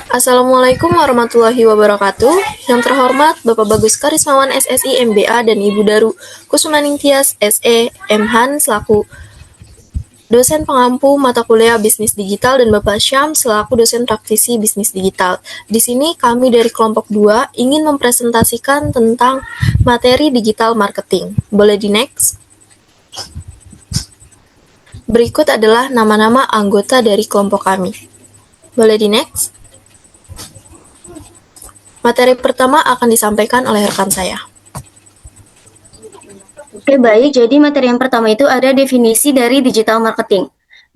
Assalamualaikum warahmatullahi wabarakatuh. Yang terhormat Bapak Bagus Karismawan SSI MBA dan Ibu Daru Kusumaning Tias SE MHan selaku dosen pengampu mata kuliah bisnis digital dan Bapak Syam selaku dosen praktisi bisnis digital. Di sini kami dari kelompok 2 ingin mempresentasikan tentang materi digital marketing. Boleh di next? Berikut adalah nama-nama anggota dari kelompok kami. Boleh di next? Materi pertama akan disampaikan oleh rekan saya. Oke, baik. Jadi materi yang pertama itu ada definisi dari digital marketing.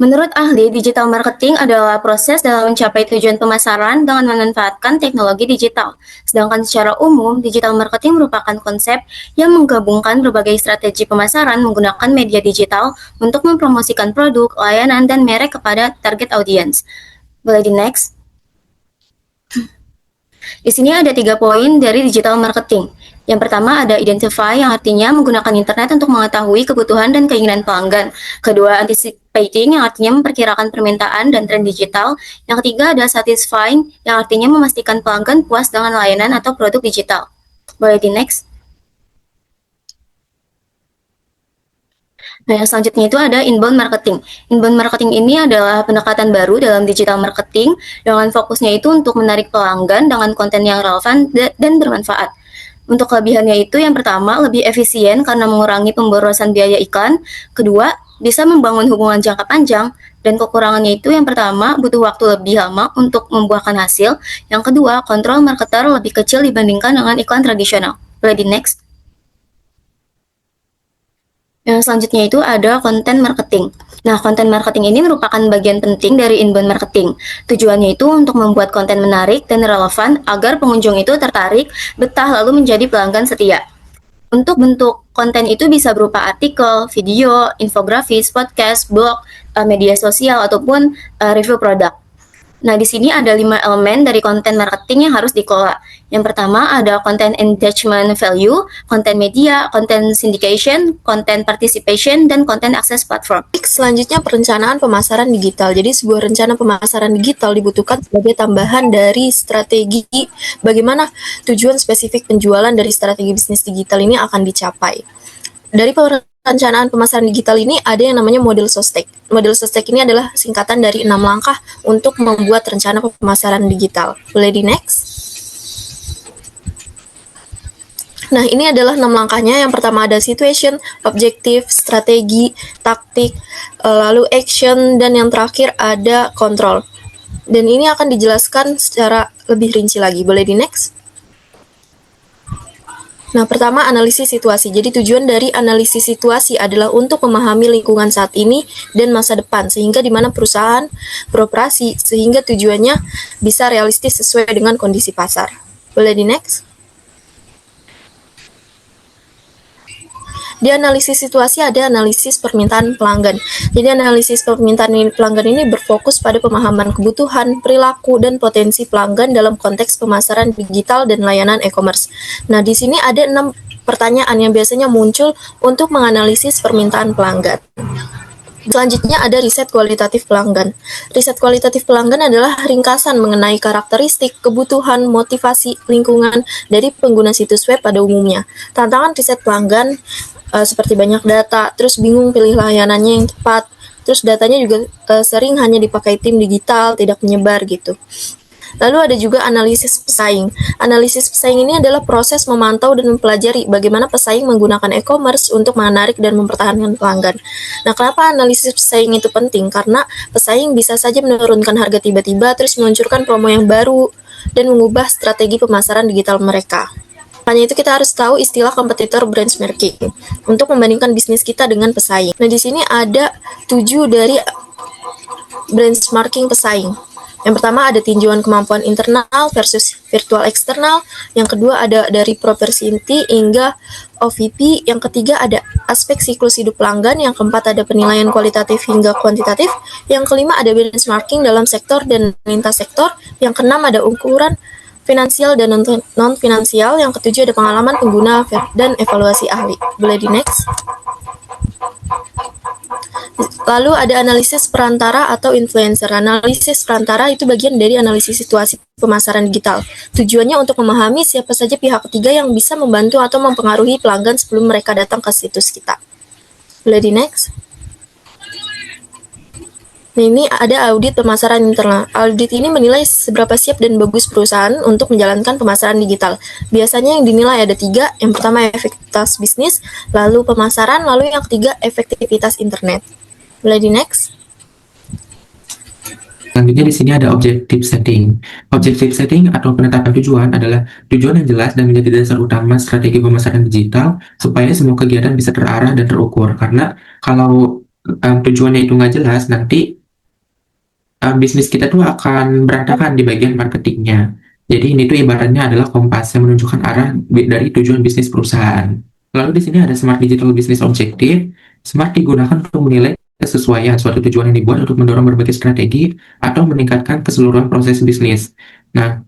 Menurut ahli, digital marketing adalah proses dalam mencapai tujuan pemasaran dengan memanfaatkan teknologi digital. Sedangkan secara umum, digital marketing merupakan konsep yang menggabungkan berbagai strategi pemasaran menggunakan media digital untuk mempromosikan produk, layanan, dan merek kepada target audience. Boleh di next? Di sini ada 3 poin dari digital marketing. Yang pertama ada identify, yang artinya menggunakan internet untuk mengetahui kebutuhan dan keinginan pelanggan. Kedua, anticipating, yang artinya memperkirakan permintaan dan tren digital. Yang ketiga ada satisfying, yang artinya memastikan pelanggan puas dengan layanan atau produk digital. Boleh di next? Nah, yang selanjutnya itu ada inbound marketing. Inbound marketing ini adalah pendekatan baru dalam digital marketing dengan fokusnya itu untuk menarik pelanggan dengan konten yang relevan dan bermanfaat. Untuk kelebihannya itu yang pertama lebih efisien karena mengurangi pemborosan biaya iklan. Kedua, bisa membangun hubungan jangka panjang. Dan kekurangannya itu yang pertama butuh waktu lebih lama untuk membuahkan hasil. Yang kedua, kontrol marketer lebih kecil dibandingkan dengan iklan tradisional. Boleh di next? Yang selanjutnya itu ada konten marketing. Nah, konten marketing ini merupakan bagian penting dari inbound marketing. Tujuannya itu untuk membuat konten menarik dan relevan agar pengunjung itu tertarik, betah, lalu menjadi pelanggan setia. Untuk bentuk konten itu bisa berupa artikel, video, infografis, podcast, blog, media sosial, ataupun review produk. Nah, di sini ada 5 elemen dari konten marketing yang harus dikelola. Yang pertama ada content engagement value, konten media, konten syndication, konten participation, dan konten akses platform. Selanjutnya perencanaan pemasaran digital. Jadi sebuah rencana pemasaran digital dibutuhkan sebagai tambahan dari strategi bagaimana tujuan spesifik penjualan dari strategi bisnis digital ini akan dicapai. Dari perencanaan pemasaran digital ini ada yang namanya model SOSTEK. Model SOSTEK ini adalah singkatan dari 6 langkah untuk membuat rencana pemasaran digital. Boleh di next? Nah, ini adalah 6 langkahnya. Yang pertama ada situation, objektif, strategi, taktik, lalu action, dan yang terakhir ada control. Dan ini akan dijelaskan secara lebih rinci lagi. Boleh di next? Nah, pertama analisis situasi. Jadi tujuan dari analisis situasi adalah untuk memahami lingkungan saat ini dan masa depan, sehingga di mana perusahaan beroperasi, sehingga tujuannya bisa realistis sesuai dengan kondisi pasar. Boleh di next? Di analisis situasi ada analisis permintaan pelanggan. Jadi analisis permintaan pelanggan ini berfokus pada pemahaman kebutuhan, perilaku, dan potensi pelanggan dalam konteks pemasaran digital dan layanan e-commerce. Nah, di sini ada 6 pertanyaan yang biasanya muncul untuk menganalisis permintaan pelanggan. Selanjutnya ada riset kualitatif pelanggan. Riset kualitatif pelanggan adalah ringkasan mengenai karakteristik, kebutuhan, motivasi, lingkungan dari pengguna situs web pada umumnya. Tantangan riset pelanggan seperti banyak data, terus bingung pilih layanannya yang tepat, terus datanya juga sering hanya dipakai tim digital, tidak menyebar gitu. Lalu ada juga analisis pesaing. Analisis pesaing ini adalah proses memantau dan mempelajari bagaimana pesaing menggunakan e-commerce untuk menarik dan mempertahankan pelanggan. Nah, kenapa analisis pesaing itu penting? Karena pesaing bisa saja menurunkan harga tiba-tiba, terus meluncurkan promo yang baru, dan mengubah strategi pemasaran digital mereka. Makanya itu kita harus tahu istilah kompetitor benchmarking untuk membandingkan bisnis kita dengan pesaing. Nah, di sini ada 7 dari benchmarking pesaing. Yang pertama ada tinjauan kemampuan internal versus virtual eksternal. Yang kedua ada dari property hingga OVP. Yang ketiga ada aspek siklus hidup pelanggan. Yang keempat ada penilaian kualitatif hingga kuantitatif. Yang kelima ada benchmarking dalam sektor dan lintas sektor. Yang keenam ada ukuran finansial dan non-finansial. Yang ketujuh ada pengalaman pengguna dan evaluasi ahli. Boleh di next? Lalu ada analisis perantara atau influencer. Analisis perantara itu bagian dari analisis situasi pemasaran digital. Tujuannya untuk memahami siapa saja pihak ketiga yang bisa membantu atau mempengaruhi pelanggan sebelum mereka datang ke situs kita. Boleh di next? Nah, ini ada audit pemasaran internal. Audit ini menilai seberapa siap dan bagus perusahaan untuk menjalankan pemasaran digital. Biasanya yang dinilai ada 3. Yang pertama efektivitas bisnis, lalu pemasaran, lalu yang ketiga efektivitas internet. Boleh di next? Selanjutnya di sini ada objective setting. Objective setting atau penetapan tujuan adalah tujuan yang jelas dan menjadi dasar utama strategi pemasaran digital supaya semua kegiatan bisa terarah dan terukur. Karena kalau tujuannya itu nggak jelas, nanti bisnis kita tuh akan berantakan di bagian marketingnya. Jadi ini tuh ibaratnya adalah kompas yang menunjukkan arah dari tujuan bisnis perusahaan. Lalu di sini ada Smart Digital Business Objective. Smart digunakan untuk menilai kesesuaian suatu tujuan yang dibuat untuk mendorong berbagai strategi atau meningkatkan keseluruhan proses bisnis. Nah,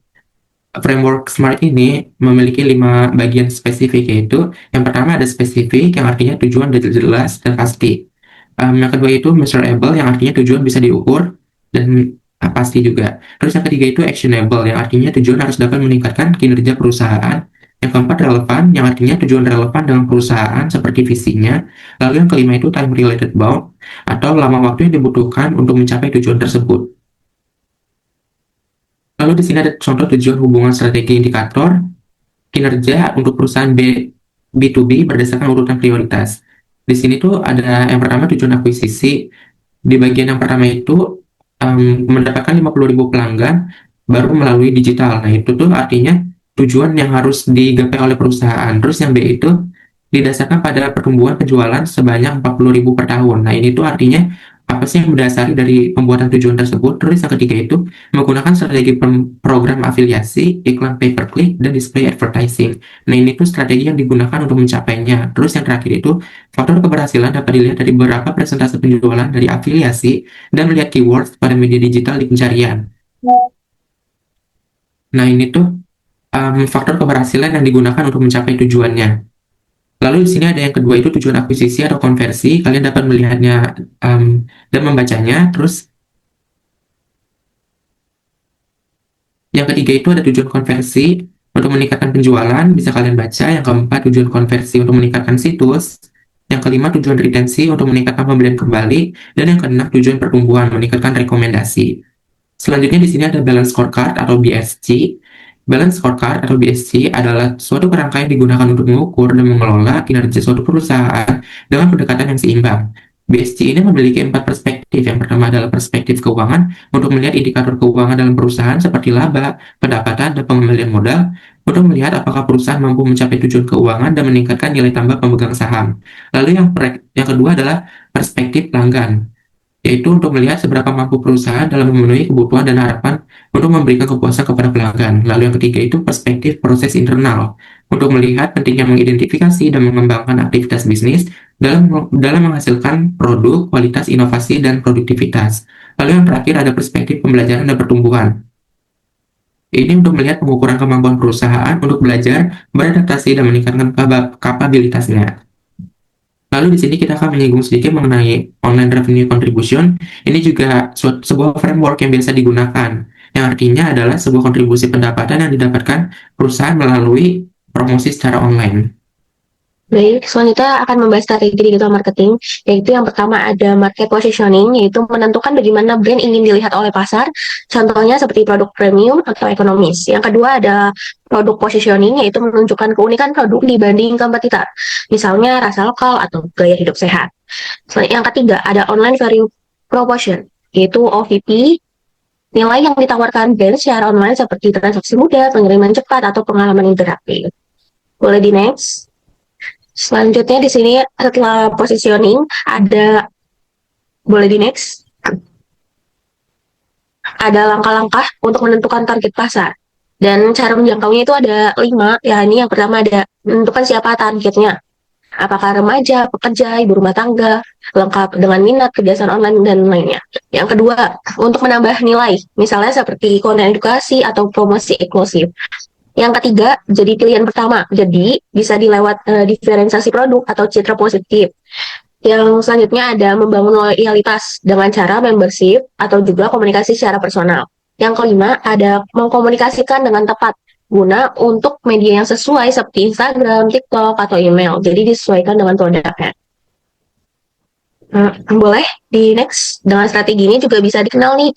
framework SMART ini memiliki 5 bagian spesifik, yaitu yang pertama ada spesifik yang artinya tujuan jelas dan pasti. Yang kedua itu measurable yang artinya tujuan bisa diukur dan pasti juga. Terus yang ketiga itu actionable yang artinya tujuan harus dapat meningkatkan kinerja perusahaan. Yang keempat relevan yang artinya tujuan relevan dengan perusahaan seperti visinya. Lalu yang kelima itu time related bound atau lama waktu yang dibutuhkan untuk mencapai tujuan tersebut. Lalu di sini ada contoh tujuan hubungan strategi indikator kinerja untuk perusahaan B2B berdasarkan urutan prioritas. Di sini tuh ada yang pertama tujuan akuisisi. Di bagian yang pertama itu mendapatkan 50.000 pelanggan baru melalui digital. Nah, itu tuh artinya tujuan yang harus digapai oleh perusahaan. Terus yang B itu didasarkan pada pertumbuhan penjualan sebanyak 40.000 per tahun. Nah, ini tuh artinya apa sih yang mendasari dari pembuatan tujuan tersebut. Terus yang ketiga itu menggunakan strategi program afiliasi, iklan pay per click, dan display advertising. Nah, ini tuh strategi yang digunakan untuk mencapainya. Terus yang terakhir itu faktor keberhasilan dapat dilihat dari beberapa persentase penjualan dari afiliasi dan melihat keywords pada media digital di pencarian. Nah, ini tuh faktor keberhasilan yang digunakan untuk mencapai tujuannya. Lalu di sini ada yang kedua itu tujuan akuisisi atau konversi. Kalian dapat melihatnya dan membacanya. Terus yang ketiga itu ada tujuan konversi untuk meningkatkan penjualan, bisa kalian baca. Yang keempat tujuan konversi untuk meningkatkan situs. Yang kelima tujuan retensi untuk meningkatkan pembelian kembali. Dan yang keenam tujuan pertumbuhan meningkatkan rekomendasi. Selanjutnya di sini ada balance scorecard atau BSC. Balance scorecard atau BSC adalah suatu kerangka yang digunakan untuk mengukur dan mengelola kinerja suatu perusahaan dengan pendekatan yang seimbang. BSC ini memiliki 4 perspektif. Yang pertama adalah perspektif keuangan untuk melihat indikator keuangan dalam perusahaan seperti laba, pendapatan, dan pengembalian modal untuk melihat apakah perusahaan mampu mencapai tujuan keuangan dan meningkatkan nilai tambah pemegang saham. Lalu yang kedua adalah perspektif pelanggan, yaitu untuk melihat seberapa mampu perusahaan dalam memenuhi kebutuhan dan harapan untuk memberikan kepuasan kepada pelanggan. Lalu yang ketiga itu perspektif proses internal, untuk melihat pentingnya mengidentifikasi dan mengembangkan aktivitas bisnis dalam menghasilkan produk, kualitas, inovasi, dan produktivitas. Lalu yang terakhir ada perspektif pembelajaran dan pertumbuhan. Ini untuk melihat pengukuran kemampuan perusahaan untuk belajar, beradaptasi, dan meningkatkan kapabilitasnya. Lalu di sini kita akan menyinggung sedikit mengenai online revenue contribution. Ini juga sebuah framework yang biasa digunakan, yang artinya adalah sebuah kontribusi pendapatan yang didapatkan perusahaan melalui promosi secara online. Baik, selanjutnya akan membahas strategi digital marketing, yaitu yang pertama ada market positioning, yaitu menentukan bagaimana brand ingin dilihat oleh pasar, contohnya seperti produk premium atau ekonomis. Yang kedua ada produk positioning, yaitu menunjukkan keunikan produk dibanding kompetitor, misalnya rasa lokal atau gaya hidup sehat. Yang ketiga ada online value proposition, yaitu OVP, nilai yang ditawarkan brand secara online seperti transaksi mudah, pengiriman cepat, atau pengalaman interaktif. Boleh di next. Selanjutnya di sini setelah positioning ada, boleh di next, ada langkah-langkah untuk menentukan target pasar dan cara menjangkaunya itu ada 5. Ya, ini yang pertama ada menentukan siapa targetnya, apakah remaja, pekerja, ibu rumah tangga, lengkap dengan minat, kebiasaan online, dan lainnya. Yang kedua, untuk menambah nilai, misalnya seperti konten edukasi atau promosi eksklusif. Yang ketiga, jadi pilihan pertama, jadi bisa dilewat diferensiasi produk atau citra positif. Yang selanjutnya ada membangun loyalitas dengan cara membership atau juga komunikasi secara personal. Yang kelima ada mengkomunikasikan dengan tepat guna untuk media yang sesuai seperti Instagram, TikTok, atau email. Jadi disesuaikan dengan produknya. Boleh di next. Dengan strategi ini juga bisa dikenal nih,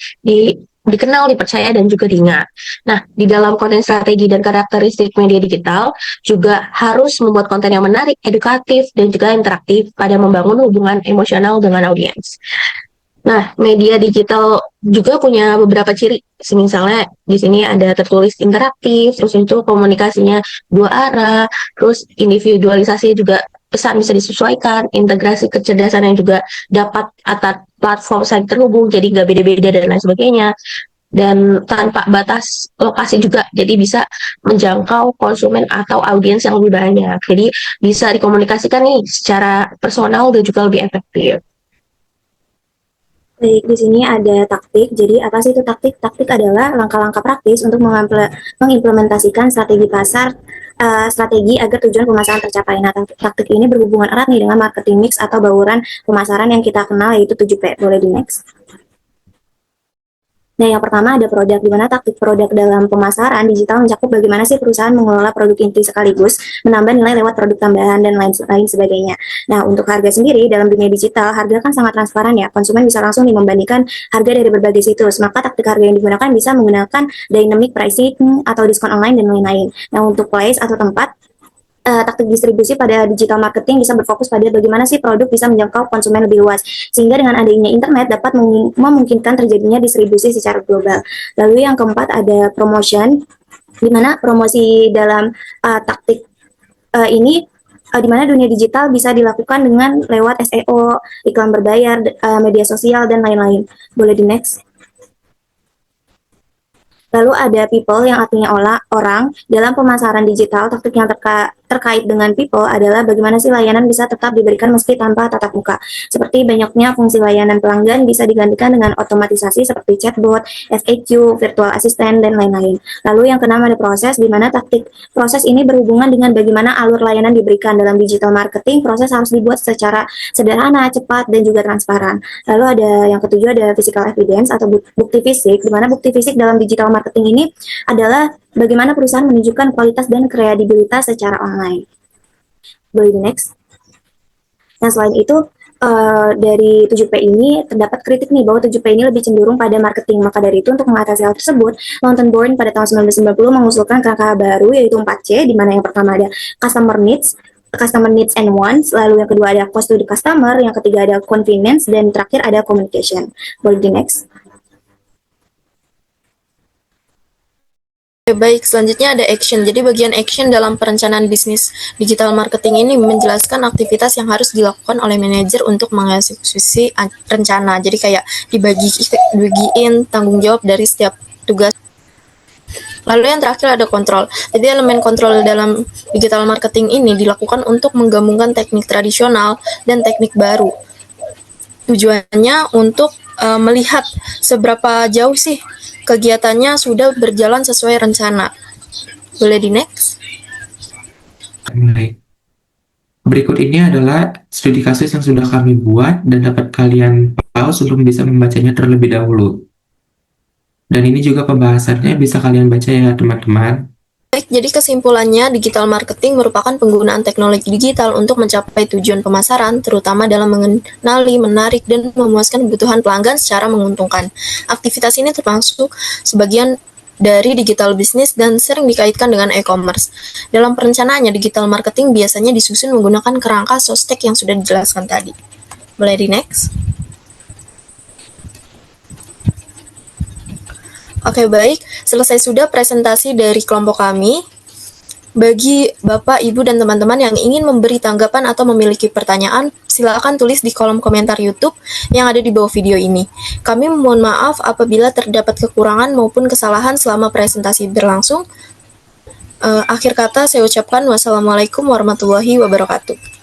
dikenal, dipercaya, dan juga diingat. Nah, di dalam konten strategi dan karakteristik media digital juga harus membuat konten yang menarik, edukatif, dan juga interaktif pada membangun hubungan emosional dengan audiens. Nah, media digital juga punya beberapa ciri. Misalnya di sini ada tertulis interaktif, terus itu komunikasinya dua arah, terus individualisasi juga pesan bisa disesuaikan, integrasi kecerdasan yang juga dapat atas platform saling terhubung, jadi nggak beda-beda dan lain sebagainya. Dan tanpa batas lokasi juga, jadi bisa menjangkau konsumen atau audiens yang lebih banyak. Jadi bisa dikomunikasikan nih secara personal dan juga lebih efektif. Baik, di sini ada taktik. Jadi, apa sih itu taktik? Taktik adalah langkah-langkah praktis untuk mengimplementasikan strategi pasar, strategi agar tujuan pemasaran tercapai. Nah, taktik ini berhubungan erat nih dengan marketing mix atau bauran pemasaran yang kita kenal, yaitu 7P. Boleh di next? Nah, yang pertama ada produk, di mana taktik produk dalam pemasaran digital mencakup bagaimana sih perusahaan mengelola produk inti sekaligus, menambah nilai lewat produk tambahan, dan lain sebagainya. Nah, untuk harga sendiri, dalam dunia digital, harga kan sangat transparan ya, konsumen bisa langsung nih membandingkan harga dari berbagai situs, maka taktik harga yang digunakan bisa menggunakan dynamic pricing atau diskon online dan lain-lain. Nah, untuk place atau tempat, taktik distribusi pada digital marketing bisa berfokus pada bagaimana sih produk bisa menjangkau konsumen lebih luas, sehingga dengan adanya internet dapat memungkinkan terjadinya distribusi secara global. Lalu yang keempat ada promotion, di mana promosi dalam taktik ini di mana dunia digital bisa dilakukan dengan lewat SEO, iklan berbayar, media sosial, dan lain-lain. Boleh di next? Lalu ada people yang artinya orang. Dalam pemasaran digital, taktik yang terkait dengan people adalah bagaimana sih layanan bisa tetap diberikan meski tanpa tatap muka. Seperti banyaknya fungsi layanan pelanggan bisa digantikan dengan otomatisasi seperti chatbot, FAQ, virtual assistant, dan lain-lain. Lalu yang keenam ada proses, di mana taktik proses ini berhubungan dengan bagaimana alur layanan diberikan. Dalam digital marketing, proses harus dibuat secara sederhana, cepat, dan juga transparan. Lalu ada yang ketujuh ada physical evidence atau bukti fisik, di mana bukti fisik dalam digital marketing ini adalah bagaimana perusahaan menunjukkan kualitas dan kredibilitas secara online. Boleh di next. Nah, selain itu dari 7P ini terdapat kritik nih bahwa 7P ini lebih cenderung pada marketing. Maka dari itu untuk mengatasi hal tersebut, Mountain Bourne pada tahun 1990 mengusulkan kerangka baru yaitu 4C, di mana yang pertama ada customer needs and wants, lalu yang kedua ada cost to the customer, yang ketiga ada convenience, dan terakhir ada communication. Boleh di next. Baik, selanjutnya ada action. Jadi bagian action dalam perencanaan bisnis digital marketing ini menjelaskan aktivitas yang harus dilakukan oleh manajer untuk mengeksekusi rencana. Jadi kayak dibagiin tanggung jawab dari setiap tugas. Lalu yang terakhir ada kontrol. Jadi elemen kontrol dalam digital marketing ini dilakukan untuk menggabungkan teknik tradisional dan teknik baru. Tujuannya untuk melihat seberapa jauh sih kegiatannya sudah berjalan sesuai rencana. Boleh di next? Baik. Berikut ini adalah studi kasus yang sudah kami buat dan dapat kalian pause untuk bisa membacanya terlebih dahulu. Dan ini juga pembahasannya bisa kalian baca ya teman-teman. Baik, jadi kesimpulannya digital marketing merupakan penggunaan teknologi digital untuk mencapai tujuan pemasaran, terutama dalam mengenali, menarik, dan memuaskan kebutuhan pelanggan secara menguntungkan. Aktivitas ini termasuk sebagian dari digital business dan sering dikaitkan dengan e-commerce. Dalam perencanaannya, digital marketing biasanya disusun menggunakan kerangka SOSTEK yang sudah dijelaskan tadi. Boleh di next? Oke, baik. Selesai sudah presentasi dari kelompok kami. Bagi Bapak, Ibu, dan teman-teman yang ingin memberi tanggapan atau memiliki pertanyaan, silakan tulis di kolom komentar YouTube yang ada di bawah video ini. Kami mohon maaf apabila terdapat kekurangan maupun kesalahan selama presentasi berlangsung. Akhir kata saya ucapkan wassalamualaikum warahmatullahi wabarakatuh.